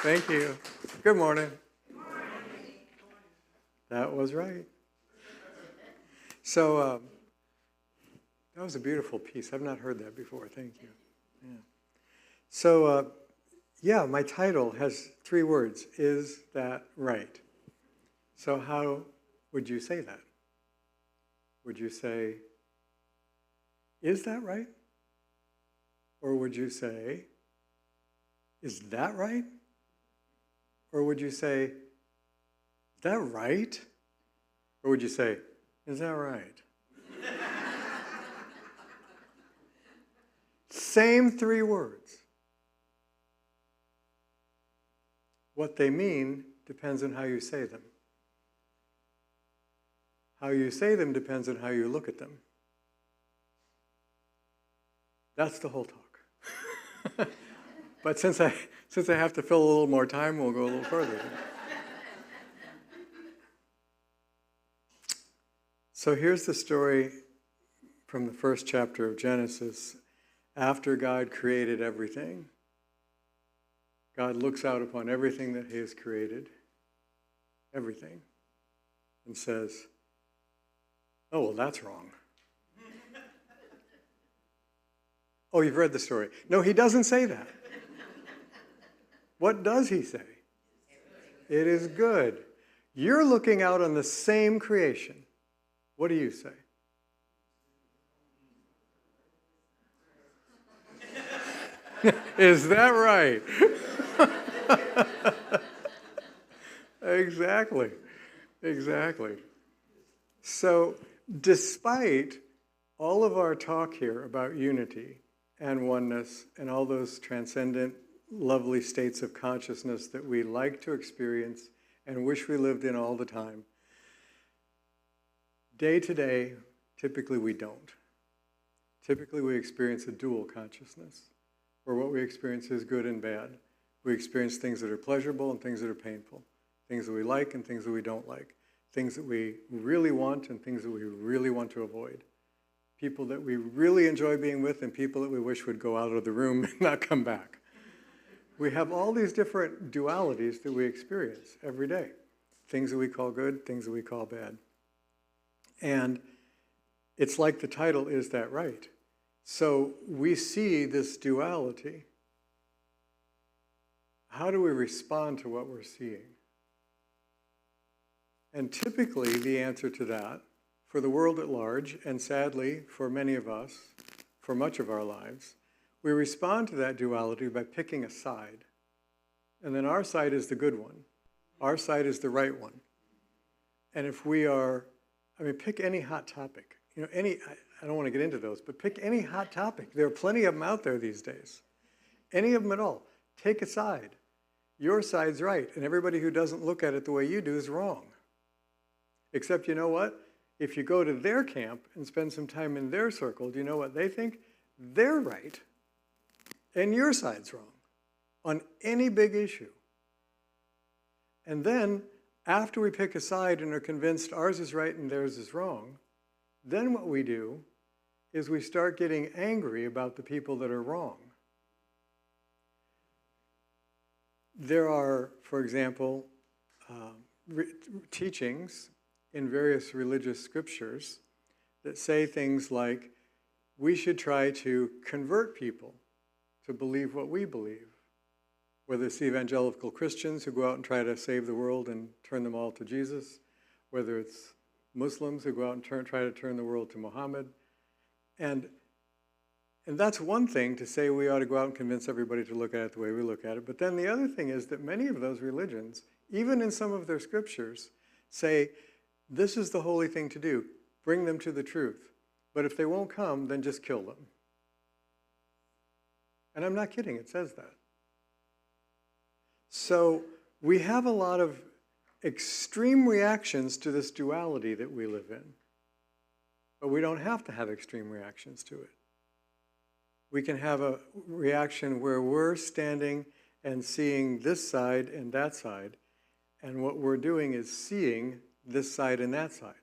Thank you. Good morning. That was right. So that was a beautiful piece. I've not heard that before. Thank you. Yeah. So my title has 3 words. Is that right? So how would you say that? Would you say, is that right? Or would you say, is that right? Or would you say, is that right? Or would you say, is that right? Same 3 words. What they mean depends on how you say them. How you say them depends on how you look at them. That's the whole talk. But since I have to fill a little more time, we'll go a little further. So here's the story from the first chapter of Genesis. After God created everything, God looks out upon everything that he has created, everything, and says, oh, well, that's wrong. Oh, you've read the story. No, he doesn't say that. What does he say? It is good. You're looking out on the same creation. What do you say? Is that right? Exactly. So, despite all of our talk here about unity and oneness and all those transcendent, lovely states of consciousness that we like to experience and wish we lived in all the time, day to day, typically we don't. Typically we experience a dual consciousness, where what we experience is good and bad. We experience things that are pleasurable and things that are painful, things that we like and things that we don't like, things that we really want and things that we really want to avoid, people that we really enjoy being with and people that we wish would go out of the room and not come back. We have all these different dualities that we experience every day, things that we call good, things that we call bad. And it's like the title, Is That Right? So we see this duality. How do we respond to what we're seeing? And typically the answer to that, for the world at large, and sadly for many of us, for much of our lives, we respond to that duality by picking a side. And then our side is the good one. Our side is the right one. And if we are, pick any hot topic. I don't want to get into those, but pick any hot topic. There are plenty of them out there these days. Any of them at all. Take a side. Your side's right, and everybody who doesn't look at it the way you do is wrong. Except, you know what? If you go to their camp and spend some time in their circle, do you know what they think? They're right, and your side's wrong on any big issue. And then, after we pick a side and are convinced ours is right and theirs is wrong, then what we do is we start getting angry about the people that are wrong. There are, for example, teachings in various religious scriptures that say things like, we should try to convert people to believe what we believe. Whether it's evangelical Christians who go out and try to save the world and turn them all to Jesus, whether it's Muslims who go out and try to turn the world to Muhammad. And that's one thing to say we ought to go out and convince everybody to look at it the way we look at it. But then the other thing is that many of those religions, even in some of their scriptures, say, this is the holy thing to do. Bring them to the truth. But if they won't come, then just kill them. And I'm not kidding, it says that. So we have a lot of extreme reactions to this duality that we live in. But we don't have to have extreme reactions to it. We can have a reaction where we're standing and seeing this side and that side, and what we're doing is seeing this side and that side.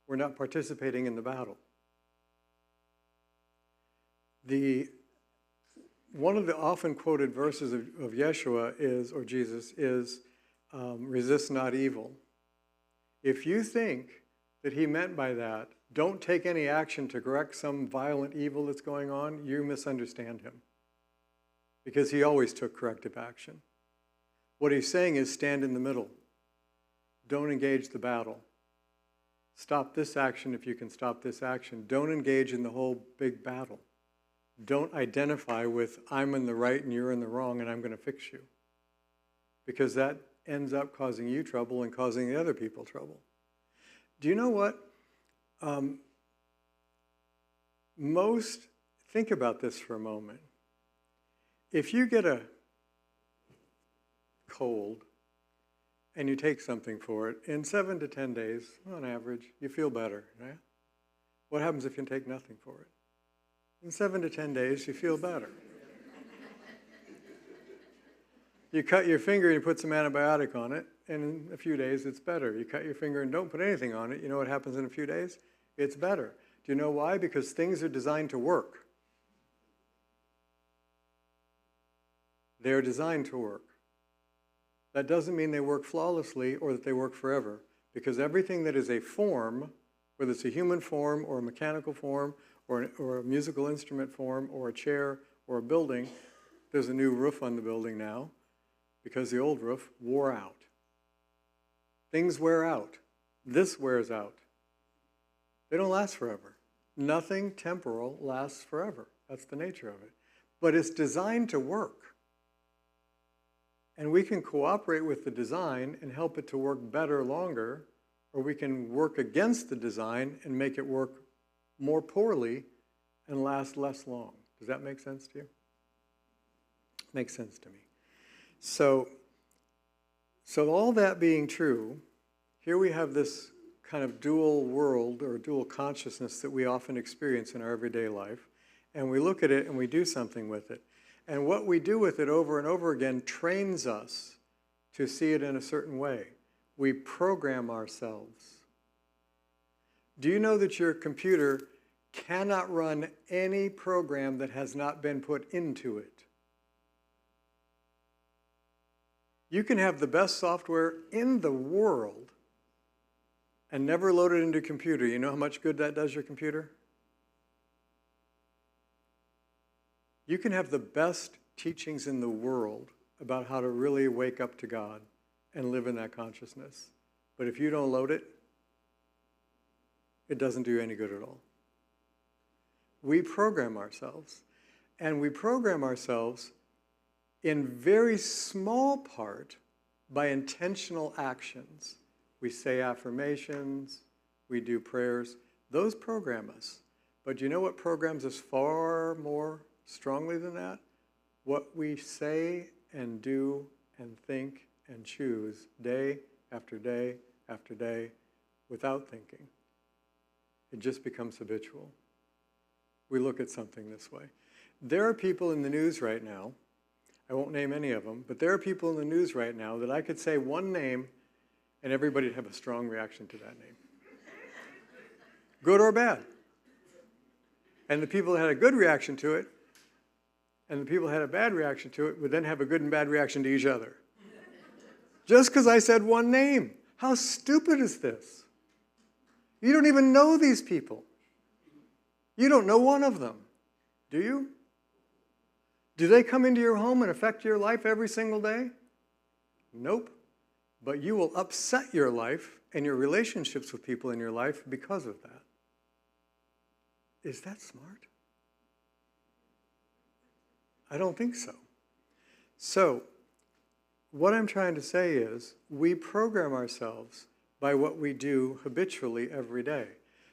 We're not participating in the battle. The one of the often quoted verses of Yeshua is, or Jesus, is, resist not evil. If you think that he meant by that, don't take any action to correct some violent evil that's going on, you misunderstand him. Because he always took corrective action. What he's saying is stand in the middle. Don't engage the battle. Stop this action if you can stop this action. Don't engage in the whole big battle. Don't identify with I'm in the right and you're in the wrong and I'm going to fix you. Because that ends up causing you trouble and causing the other people trouble. Do you know what? Think about this for a moment. If you get a cold and you take something for it, in 7 to 10 days, on average, you feel better, right? What happens if you take nothing for it? In 7 to 10 days, you feel better. You cut your finger and you put some antibiotic on it, and in a few days, it's better. You cut your finger and don't put anything on it, you know what happens in a few days? It's better. Do you know why? Because things are designed to work. They're designed to work. That doesn't mean they work flawlessly or that they work forever, because everything that is a form, whether it's a human form or a mechanical form or a musical instrument form or a chair or a building, there's a new roof on the building now because the old roof wore out. Things wear out. This wears out. They don't last forever. Nothing temporal lasts forever. That's the nature of it. But it's designed to work. And we can cooperate with the design and help it to work better longer, or we can work against the design and make it work more poorly and last less long. Does that make sense to you? Makes sense to me. So all that being true, here we have this kind of dual world or dual consciousness that we often experience in our everyday life, and we look at it and we do something with it. And what we do with it over and over again trains us to see it in a certain way. We program ourselves. Do you know that your computer cannot run any program that has not been put into it? You can have the best software in the world and never load it into a computer. You know how much good that does your computer? You can have the best teachings in the world about how to really wake up to God and live in that consciousness. But if you don't load it, it doesn't do you any good at all. We program ourselves, and we program ourselves in very small part by intentional actions. We say affirmations, we do prayers. Those program us. But you know what programs us far more strongly than that? What we say and do and think and choose day after day after day without thinking. It just becomes habitual. We look at something this way. There are people in the news right now, I won't name any of them, but there are people in the news right now that I could say one name and everybody would have a strong reaction to that name. Good or bad. And the people that had a good reaction to it and the people that had a bad reaction to it would then have a good and bad reaction to each other. Just because I said one name. How stupid is this? You don't even know these people. You don't know one of them, do you? Do they come into your home and affect your life every single day? Nope. But you will upset your life and your relationships with people in your life because of that. Is that smart? I don't think so. So, what I'm trying to say is, we program ourselves by what we do habitually every day.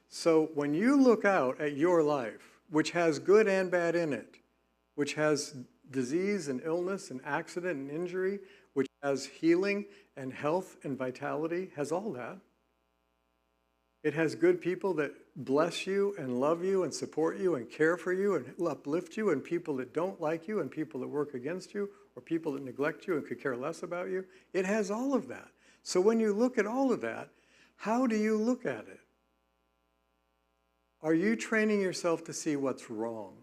So when you look out at your life, which has good and bad in it, which has disease and illness and accident and injury, which has healing and health and vitality, has all that. It has good people that bless you and love you and support you and care for you and uplift you, and people that don't like you and people that work against you or people that neglect you and could care less about you. It has all of that. So when you look at all of that, how do you look at it? Are you training yourself to see what's wrong?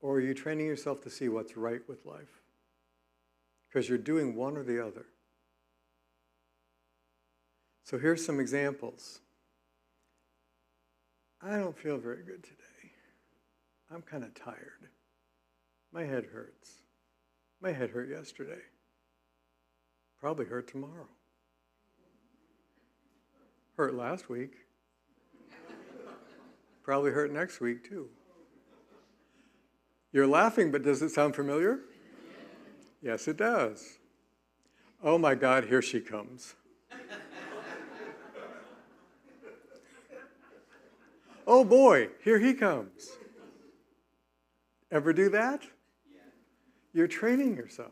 Or are you training yourself to see what's right with life? Because you're doing one or the other. So here's some examples. I don't feel very good today. I'm kind of tired. My head hurts. My head hurt yesterday. Probably hurt tomorrow. Hurt last week. Probably hurt next week too. You're laughing, but does it sound familiar? Yes, it does. Oh my God, here she comes. Oh boy, here he comes. Ever do that? Yeah. You're training yourself.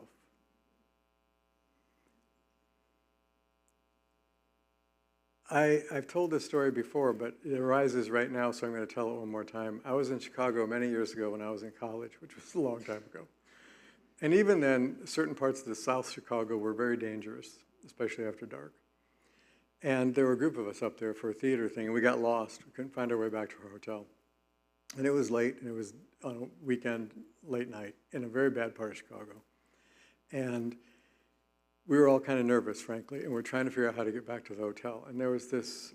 I've told this story before, but it arises right now, so I'm going to tell it one more time. I was in Chicago many years ago when I was in college, which was a long time ago. And even then, certain parts of the South Chicago were very dangerous, especially after dark. And there were a group of us up there for a theater thing, and we got lost. We couldn't find our way back to our hotel. And it was late, and it was on a weekend, late night, in a very bad part of Chicago. And we were all kind of nervous, frankly, and we're trying to figure out how to get back to the hotel. And there was this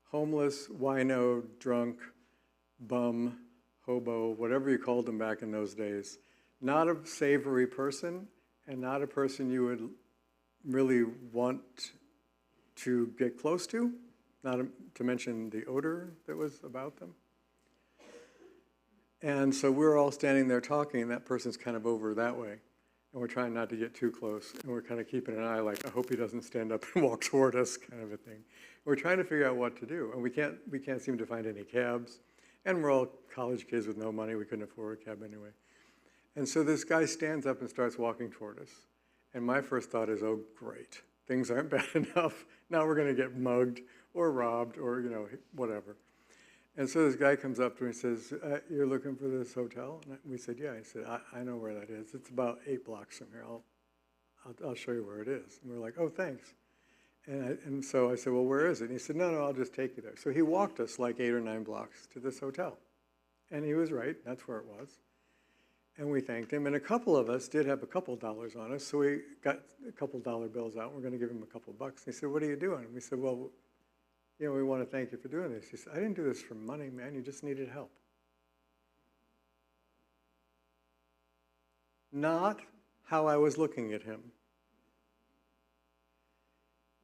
homeless, wino, drunk, bum, hobo, whatever you called them back in those days. Not a savory person, and not a person you would really want to get close to, not to mention the odor that was about them. And so we're all standing there talking, and that person's kind of over that way. And we're trying not to get too close. And we're kind of keeping an eye like, I hope he doesn't stand up and walk toward us, kind of a thing. We're trying to figure out what to do. And we can't seem to find any cabs. And we're all college kids with no money. We couldn't afford a cab anyway. And so this guy stands up and starts walking toward us. And my first thought is, oh, great. Things aren't bad enough. Now we're going to get mugged or robbed or, whatever. And so this guy comes up to me and says, you're looking for this hotel? And we said, yeah. He said, I know where that is. It's about 8 blocks from here. I'll show you where it is. And we're like, oh, thanks. And so I said, well, where is it? And he said, no, I'll just take you there. So he walked us like 8 or 9 blocks to this hotel. And he was right. That's where it was. And we thanked him. And a couple of us did have a couple dollars on us. So we got a couple dollar bills out. We're going to give him a couple bucks. And he said, what are you doing? And we said, well, we want to thank you for doing this. He said, I didn't do this for money, man. You just needed help. Not how I was looking at him.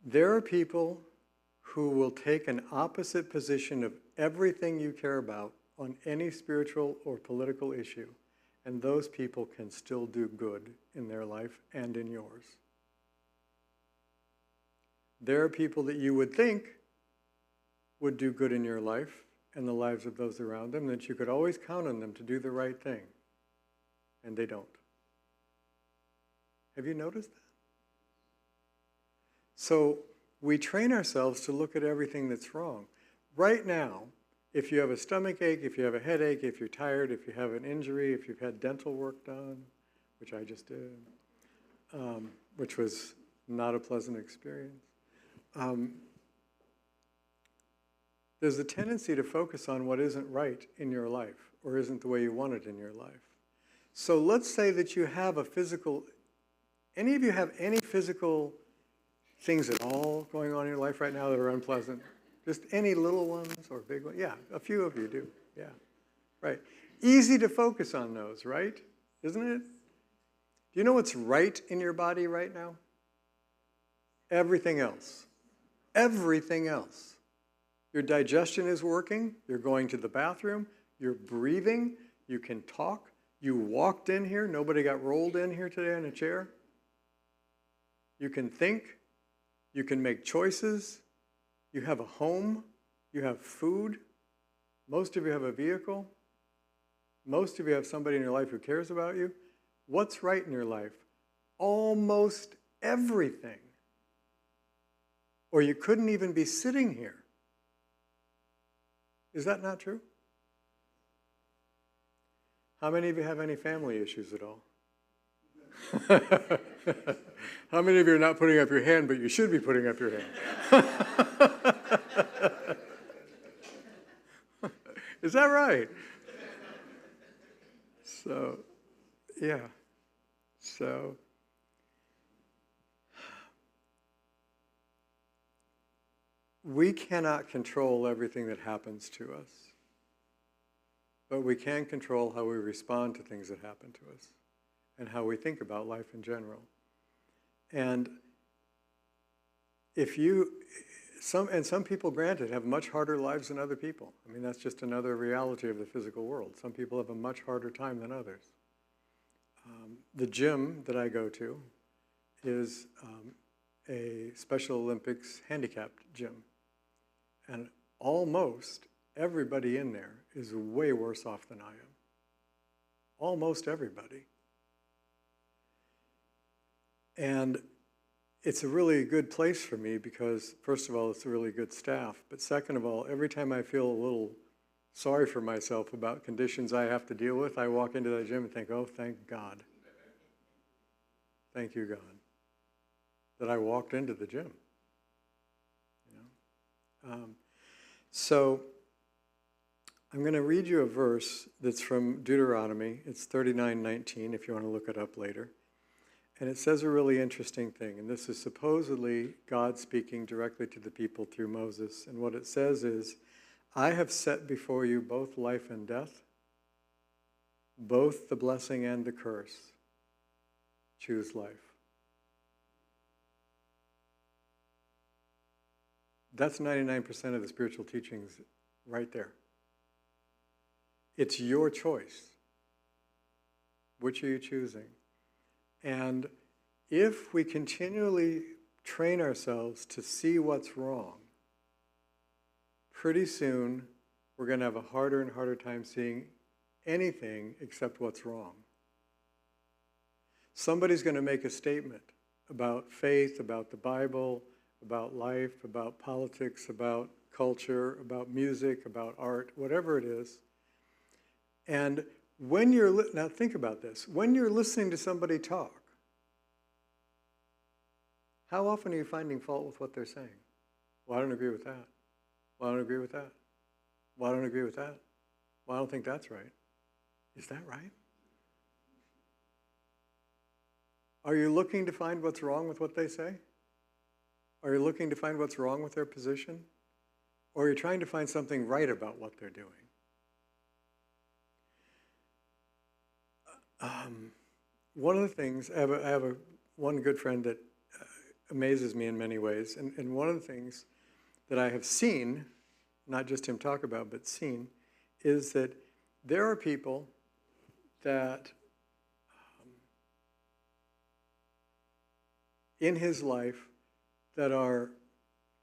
There are people who will take an opposite position of everything you care about on any spiritual or political issue, and those people can still do good in their life and in yours. There are people that you would think would do good in your life and the lives of those around them, that you could always count on them to do the right thing, and they don't. Have you noticed that? So we train ourselves to look at everything that's wrong. Right now, if you have a stomach ache, if you have a headache, if you're tired, if you have an injury, if you've had dental work done, which I just did, which was not a pleasant experience, there's a tendency to focus on what isn't right in your life or isn't the way you want it in your life. So let's say that you have a physical, any of you have any physical things at all going on in your life right now that are unpleasant? Just any little ones or big ones? Yeah, a few of you do. Yeah, right. Easy to focus on those, right? Isn't it? Do you know what's right in your body right now? Everything else. Everything else. Your digestion is working. You're going to the bathroom. You're breathing. You can talk. You walked in here. Nobody got rolled in here today in a chair. You can think. You can make choices. You have a home. You have food. Most of you have a vehicle. Most of you have somebody in your life who cares about you. What's right in your life? Almost everything. Or you couldn't even be sitting here. Is that not true? How many of you have any family issues at all? How many of you are not putting up your hand, but you should be putting up your hand? Is that right? So, yeah. So, we cannot control everything that happens to us, but we can control how we respond to things that happen to us and how we think about life in general. And some people, granted, have much harder lives than other people. I mean, that's just another reality of the physical world. Some people have a much harder time than others. The gym that I go to is a Special Olympics handicapped gym. And almost everybody in there is way worse off than I am. Almost everybody. And it's a really good place for me because, first of all, it's a really good staff. But second of all, every time I feel a little sorry for myself about conditions I have to deal with, I walk into that gym and think, oh, thank God. Thank you, God, that I walked into the gym. You know? So I'm going to read you a verse that's from Deuteronomy. It's 39:19, if you want to look it up later. And it says a really interesting thing. And this is supposedly God speaking directly to the people through Moses. And what it says is, I have set before you both life and death, both the blessing and the curse. Choose life. That's 99% of the spiritual teachings right there. It's your choice. Which are you choosing? And if we continually train ourselves to see what's wrong, pretty soon we're going to have a harder and harder time seeing anything except what's wrong. Somebody's going to make a statement about faith, about the Bible, about life, about politics, about culture, about music, about art, whatever it is. And when you're, now think about this, when you're listening to somebody talk, how often are you finding fault with what they're saying? Well, I don't agree with that. Well, I don't agree with that. Well, I don't agree with that. Well, I don't think that's right. Is that right? Are you looking to find what's wrong with what they say? Are you looking to find what's wrong with their position? Or are you trying to find something right about what they're doing? One of the things, I have one good friend that amazes me in many ways. And one of the things that I have seen, not just him talk about, but seen, is that there are people that in his life that are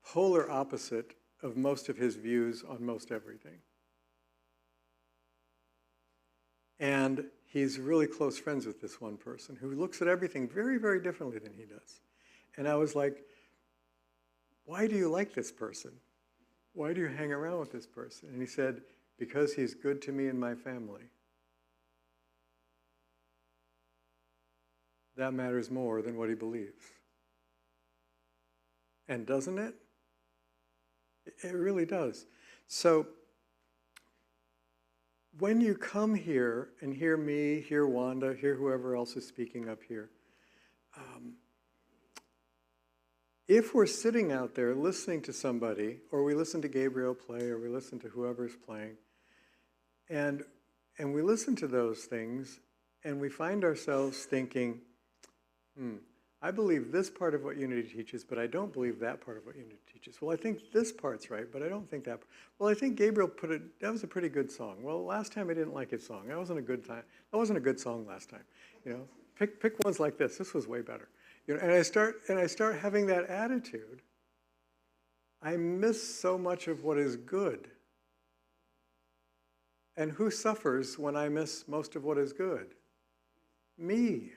polar opposite of most of his views on most everything. And he's really close friends with this one person who looks at everything very, very differently than he does. And I was like, why do you like this person? Why do you hang around with this person? And he said, because he's good to me and my family. That matters more than what he believes. And doesn't it? It really does. So when you come here and hear me, hear Wanda, hear whoever else is speaking up here, if we're sitting out there listening to somebody, or we listen to Gabriel play, or we listen to whoever's playing, and we listen to those things, and we find ourselves thinking, I believe this part of what Unity teaches, but I don't believe that part of what Unity teaches. Well, I think this part's right, but I don't think that. Well, I think Gabriel that was a pretty good song. Well, last time I didn't like his song. That wasn't a good time. That wasn't a good song last time. You know, pick ones like this. This was way better. You know, and I start having that attitude. I miss so much of what is good. And who suffers when I miss most of what is good? Me.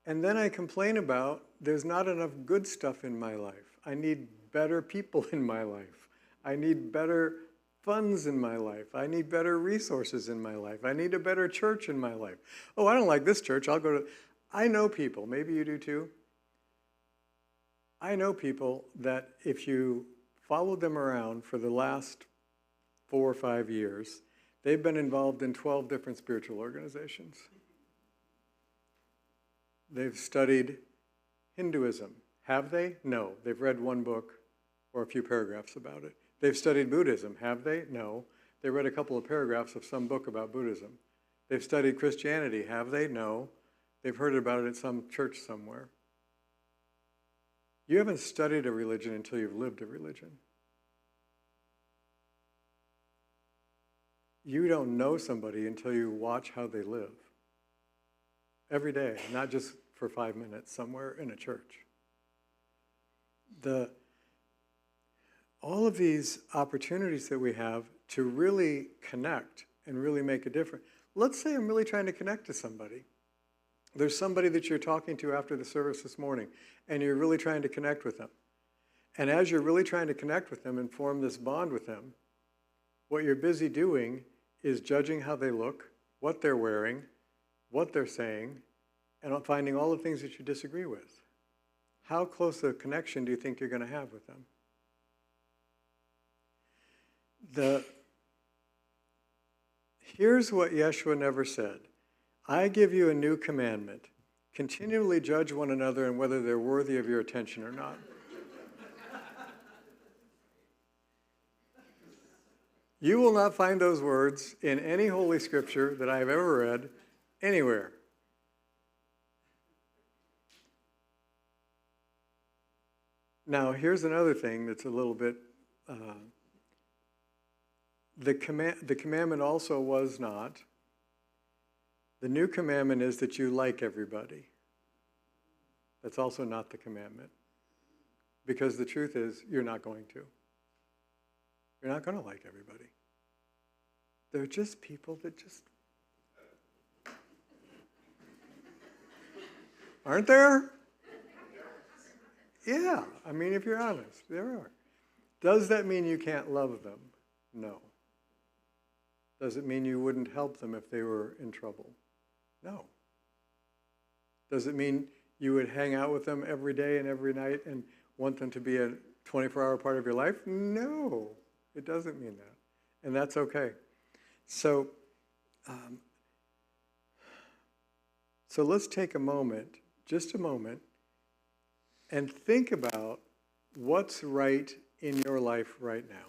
And then I complain about there's not enough good stuff in my life. I need better people in my life. I need better funds in my life. I need better resources in my life. I need a better church in my life. Oh, I don't like this church. I'll go to... I know people, maybe you do too. I know people that if you followed them around for the last 4 or 5 years, They've been involved in 12 different spiritual organizations. They've studied Hinduism. Have they? No. They've read one book or a few paragraphs about it. They've studied Buddhism. Have they? No. They read a couple of paragraphs of some book about Buddhism. They've studied Christianity. Have they? No. They've heard about it at some church somewhere. You haven't studied a religion until you've lived a religion. You don't know somebody until you watch how they live. Every day, not just for 5 minutes somewhere in a church. All of these opportunities that we have to really connect and really make a difference. Let's say I'm really trying to connect to somebody. There's somebody that you're talking to after the service this morning, and you're really trying to connect with them. And as you're really trying to connect with them and form this bond with them, what you're busy doing is judging how they look, what they're wearing, what they're saying, and finding all the things that you disagree with. How close a connection do you think you're going to have with them? Here's what Yeshua never said. I give you a new commandment. Continually judge one another and whether they're worthy of your attention or not. You will not find those words in any Holy Scripture that I've ever read anywhere. Now, here's another thing that's a little bit... The commandment also was not... The new commandment is that you like everybody. That's also not the commandment. Because the truth is, you're not going to. You're not going to like everybody. They're just people that just... Aren't there? Yeah, I mean, if you're honest, there are. Does that mean you can't love them? No. Does it mean you wouldn't help them if they were in trouble? No. Does it mean you would hang out with them every day and every night and want them to be a 24-hour part of your life? No, it doesn't mean that. And that's okay. So let's take a moment, just a moment, and think about what's right in your life right now.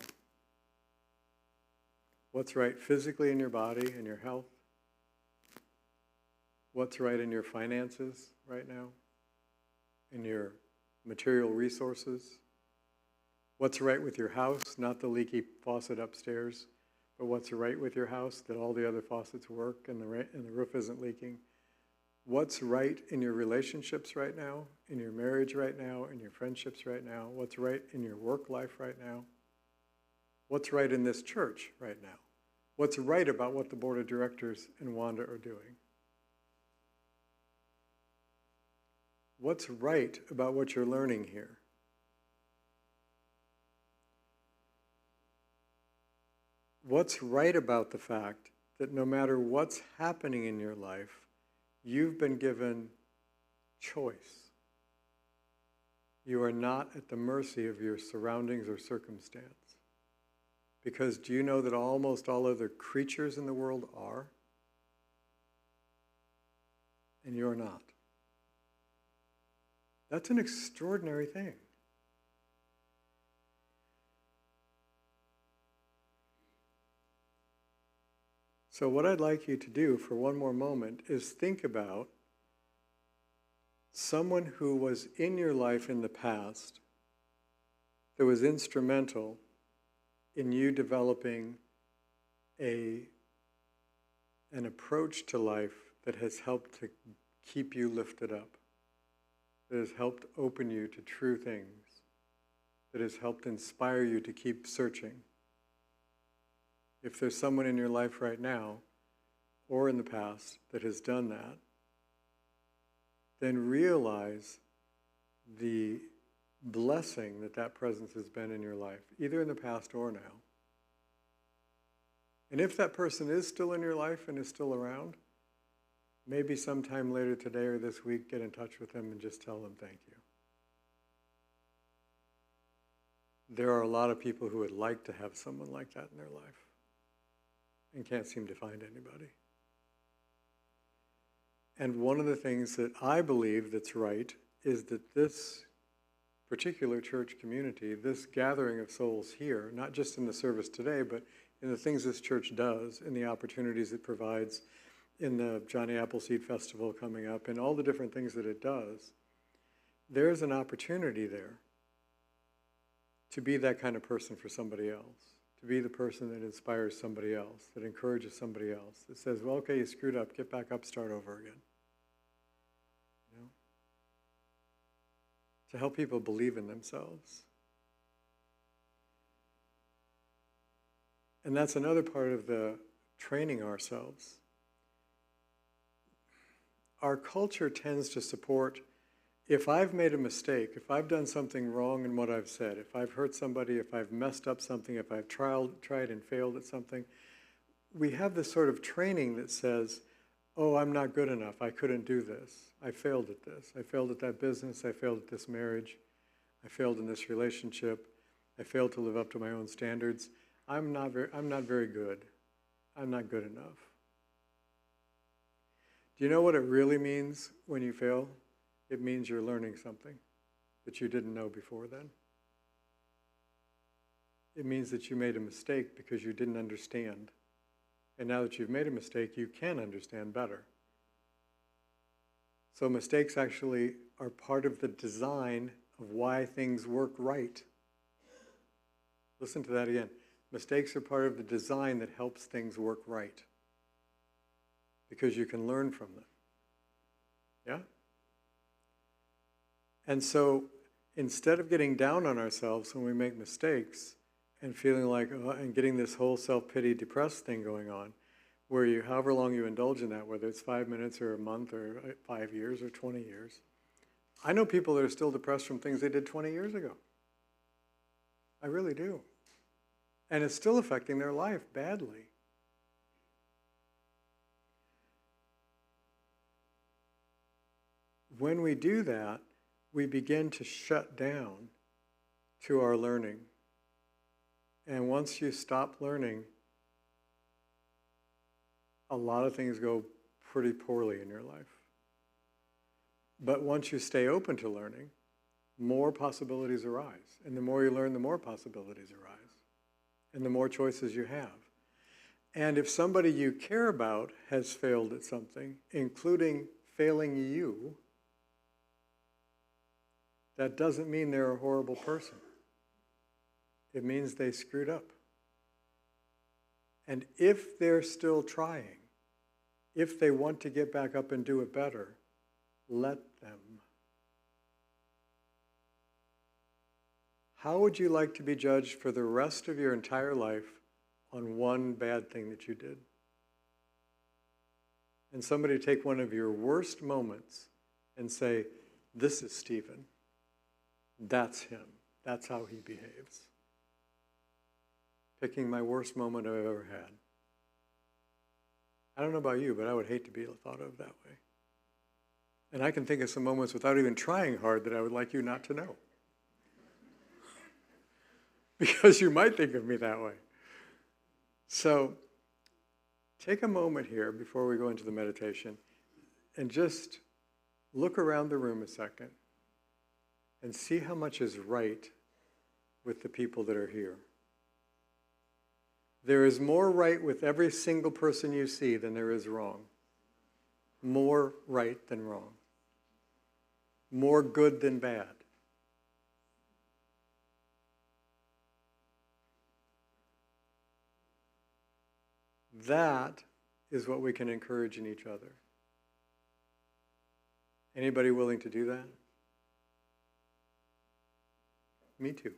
What's right physically in your body and your health? What's right in your finances right now? In your material resources? What's right with your house? Not the leaky faucet upstairs, but what's right with your house, that all the other faucets work and the roof isn't leaking? What's right in your relationships right now, in your marriage right now, in your friendships right now? What's right in your work life right now? What's right in this church right now? What's right about what the board of directors and Wanda are doing? What's right about what you're learning here? What's right about the fact that no matter what's happening in your life, you've been given choice. You are not at the mercy of your surroundings or circumstance. Because do you know that almost all other creatures in the world are? And you're not. That's an extraordinary thing. So what I'd like you to do for one more moment is think about someone who was in your life in the past that was instrumental in you developing an approach to life that has helped to keep you lifted up, that has helped open you to true things, that has helped inspire you to keep searching. If there's someone in your life right now or in the past that has done that, then realize the blessing that that presence has been in your life, either in the past or now. And if that person is still in your life and is still around, maybe sometime later today or this week, get in touch with them and just tell them thank you. There are a lot of people who would like to have someone like that in their life. and can't seem to find anybody. And one of the things that I believe that's right is that this particular church community, this gathering of souls here, not just in the service today, but in the things this church does, in the opportunities it provides, in the Johnny Appleseed Festival coming up, and all the different things that it does, there's an opportunity there to be that kind of person for somebody else, to be the person that inspires somebody else, that encourages somebody else, that says, well, okay, you screwed up, get back up, start over again. You know? To help people believe in themselves. And that's another part of the training ourselves. Our culture tends to support, if I've made a mistake, if I've done something wrong in what I've said, if I've hurt somebody, if I've messed up something, if I've tried and failed at something, we have this sort of training that says, oh, I'm not good enough, I couldn't do this, I failed at this, I failed at that business, I failed at this marriage, I failed in this relationship, I failed to live up to my own standards, I'm not very good, I'm not good enough. Do you know what it really means when you fail? It means you're learning something that you didn't know before then. It means that you made a mistake because you didn't understand. And now that you've made a mistake, you can understand better. So mistakes actually are part of the design of why things work right. Listen to that again. Mistakes are part of the design that helps things work right. Because you can learn from them. Yeah? And so instead of getting down on ourselves when we make mistakes and feeling like, and getting this whole self-pity, depressed thing going on, where you, however long you indulge in that, whether it's 5 minutes or a month or 5 years or 20 years, I know people that are still depressed from things they did 20 years ago. I really do. And it's still affecting their life badly. When we do that, we begin to shut down to our learning. And once you stop learning, a lot of things go pretty poorly in your life. But once you stay open to learning, more possibilities arise. And the more you learn, the more possibilities arise. And the more choices you have. And if somebody you care about has failed at something, including failing you, that doesn't mean they're a horrible person. It means they screwed up. And if they're still trying, if they want to get back up and do it better, let them. How would you like to be judged for the rest of your entire life on one bad thing that you did? And somebody take one of your worst moments and say, this is Stephen. That's him. That's how he behaves. Picking my worst moment I've ever had. I don't know about you, but I would hate to be thought of that way. And I can think of some moments without even trying hard that I would like you not to know. Because you might think of me that way. So take a moment here before we go into the meditation and just look around the room a second and see how much is right with the people that are here. There is more right with every single person you see than there is wrong. More right than wrong. More good than bad. That is what we can encourage in each other. Anybody willing to do that? Me too.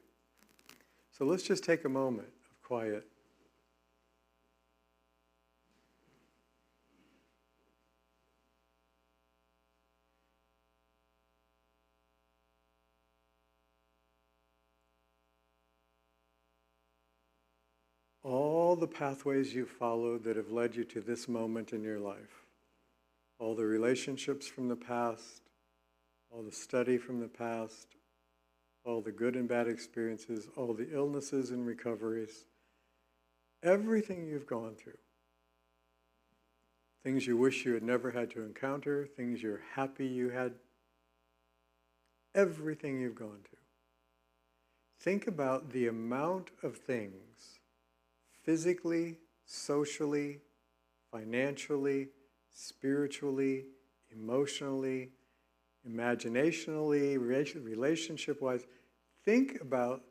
So let's just take a moment of quiet. All the pathways you've followed that have led you to this moment in your life, all the relationships from the past, all the study from the past, all the good and bad experiences, all the illnesses and recoveries, everything you've gone through, things you wish you had never had to encounter, things you're happy you had, everything you've gone to. Think about the amount of things, physically, socially, financially, spiritually, emotionally, imaginationally, relationship-wise. Think about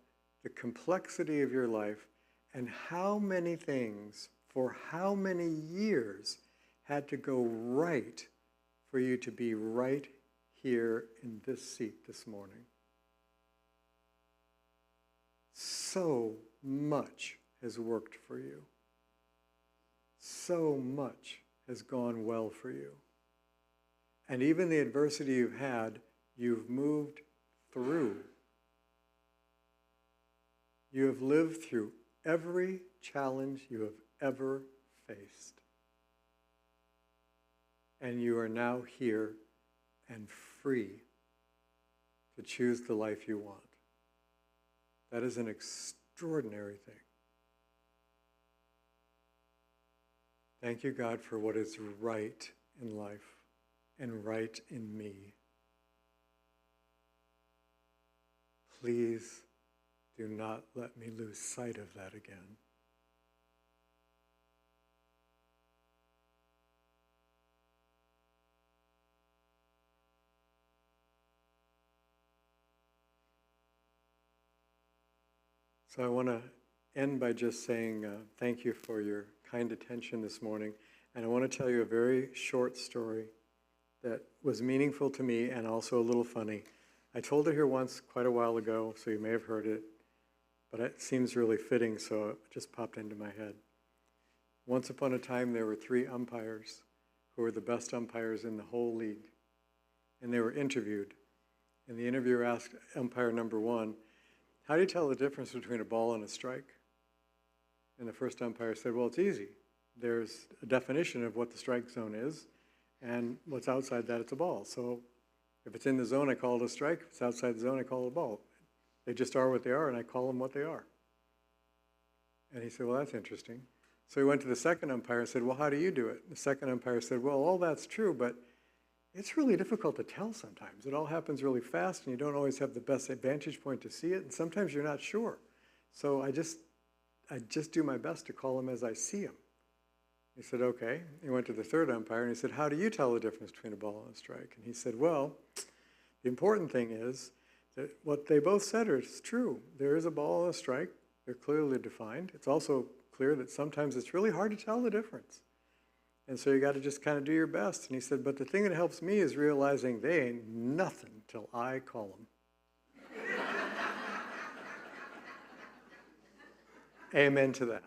the complexity of your life and how many things for how many years had to go right for you to be right here in this seat this morning. So much has worked for you. So much has gone well for you. And even the adversity you've had, you've moved through. You have lived through every challenge you have ever faced. And you are now here and free to choose the life you want. That is an extraordinary thing. Thank you, God, for what is right in life and right in me. Please do not let me lose sight of that again. So I want to end by just saying thank you for your kind attention this morning. And I want to tell you a very short story that was meaningful to me and also a little funny. I told it here once quite a while ago, so you may have heard it, but it seems really fitting, so it just popped into my head. Once upon a time, there were 3 umpires who were the best umpires in the whole league. And they were interviewed. And the interviewer asked umpire number 1, how do you tell the difference between a ball and a strike? And the first umpire said, well, it's easy. There's a definition of what the strike zone is, and what's outside that, it's a ball. So if it's in the zone, I call it a strike. If it's outside the zone, I call it a ball. They just are what they are, and I call them what they are. And he said, well, that's interesting. So he went to the second umpire and said, well, how do you do it? The second umpire said, well, all that's true, but it's really difficult to tell sometimes. It all happens really fast, and you don't always have the best vantage point to see it, and sometimes you're not sure. So I just do my best to call them as I see them. He said, okay. He went to the third umpire, and he said, how do you tell the difference between a ball and a strike? And he said, well, the important thing is that what they both said is true. There is a ball and a strike. They're clearly defined. It's also clear that sometimes it's really hard to tell the difference. And so you got to just kind of do your best. And he said, but the thing that helps me is realizing they ain't nothing till I call them. Amen to that.